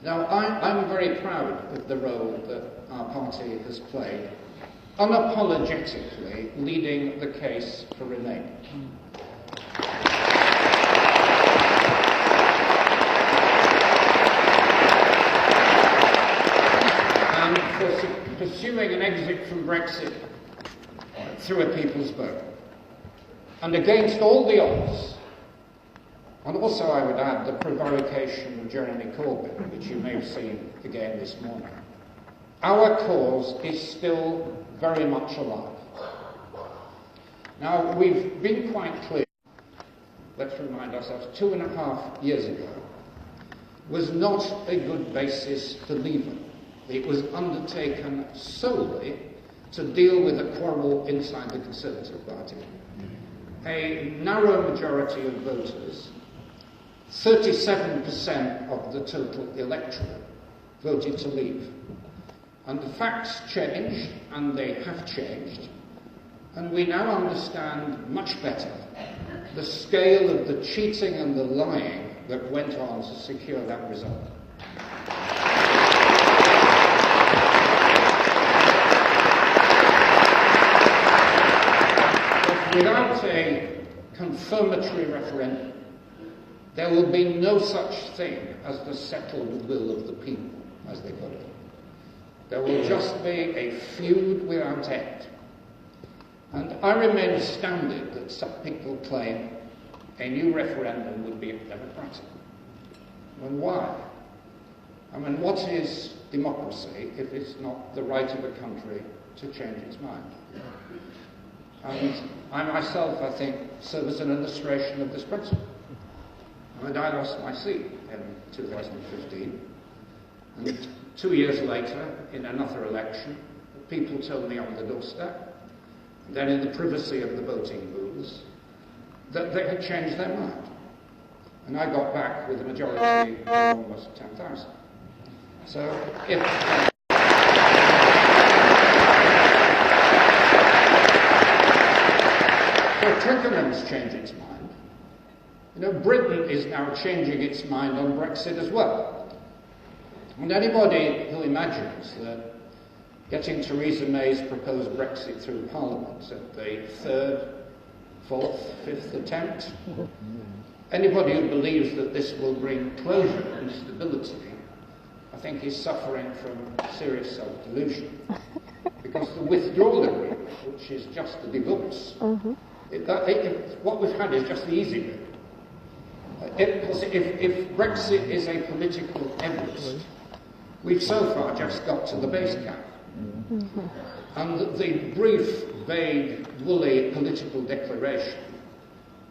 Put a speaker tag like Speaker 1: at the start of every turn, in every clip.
Speaker 1: Now, I'm very proud of the role that our party has played, unapologetically leading the case for Remain. And for pursuing an exit from Brexit through a people's vote. And against all the odds, and also I would add the prevarication of Jeremy Corbyn, which you may have seen again this morning, our cause is still very much alive. Now, we've been quite clear, let's remind ourselves, 2.5 years ago was not a good basis for leaving. It was undertaken solely to deal with a quarrel inside the Conservative Party. A narrow majority of voters, 37% of the total electorate, voted to leave. And the facts changed, and they have changed, and we now understand much better the scale of the cheating and the lying that went on to secure that result. But without a confirmatory referendum, there will be no such thing as the settled will of the people, as they put it. There will just be a feud without end. And I remain astounded that some people claim a new referendum would be democratic. And why? I mean, what is democracy if it's not the right of a country to change its mind? And I myself, I think, serve as an illustration of this principle. And I lost my seat in 2015. And 2 years later, in another election, people told me on the doorstep, then in the privacy of the voting booths, that they had changed their mind. And I got back with a majority of almost 10,000. So if... So Twickenham's changed its mind. You know, Britain is now changing its mind on Brexit as well. And anybody who imagines that getting Theresa May's proposed Brexit through Parliament at the third, fourth, fifth attempt, anybody who believes that this will bring closure and stability, I think is suffering from serious self-delusion. Because the withdrawal agreement, which is just a divorce, what we've had is just the easy bit. If Brexit is a political Everest, we've so far just got to the base camp. And the brief, vague, woolly political declaration,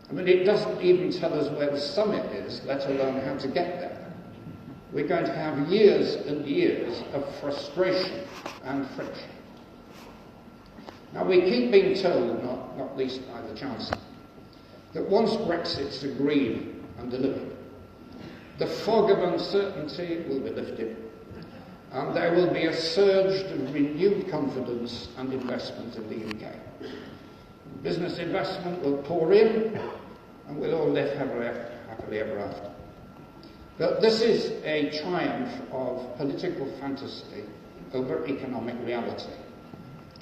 Speaker 1: I mean, it doesn't even tell us where the summit is, let alone how to get there. We're going to have years and years of frustration and friction. Now, we keep being told, not least by the Chancellor, that once Brexit's agreed and delivered, the fog of uncertainty will be lifted, and there will be a surge of renewed confidence and investment in the UK. Business investment will pour in, and we'll all live happily ever after. But this is a triumph of political fantasy over economic reality.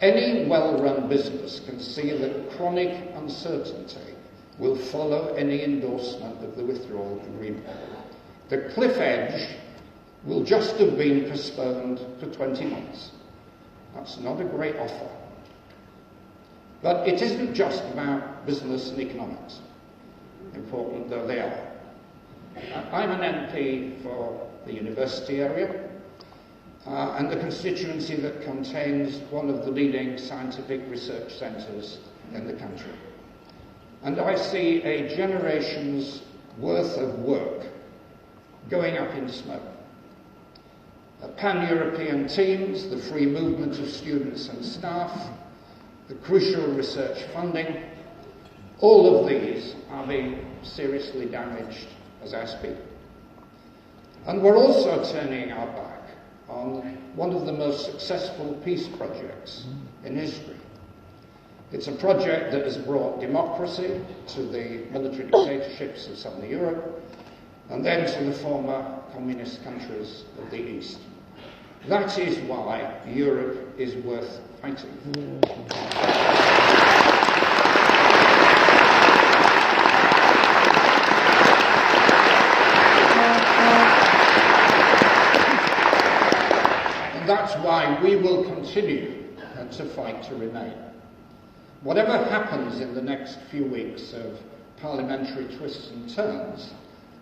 Speaker 1: Any well-run business can see that chronic uncertainty will follow any endorsement of the withdrawal agreement. The cliff edge will just have been postponed for 20 months. That's not a great offer. But it isn't just about business and economics, important though they are. I'm an MP for the university area, and the constituency that contains one of the leading scientific research centres in the country. And I see a generation's worth of work going up in smoke. Pan-European teams, the free movement of students and staff, the crucial research funding, all of these are being seriously damaged as I speak. And we're also turning our back on one of the most successful peace projects in history. It's a project that has brought democracy to the military dictatorships of southern Europe, and then to the former communist countries of the East. That is why Europe is worth fighting. And that's why we will continue to fight to remain. Whatever happens in the next few weeks of parliamentary twists and turns,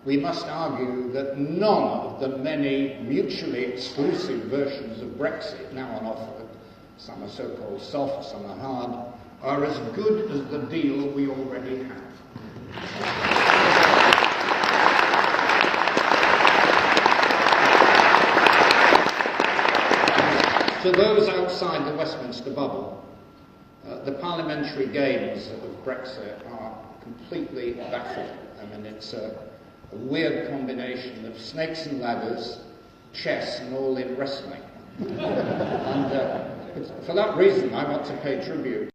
Speaker 1: we must argue that none of the many mutually exclusive versions of Brexit now on offer, some are so-called soft, some are hard, are as good as the deal we already have. To those outside the Westminster bubble, the parliamentary games of Brexit are completely baffling. I mean, it's a weird combination of snakes and ladders, chess, and all in wrestling. And for that reason, I want to pay tribute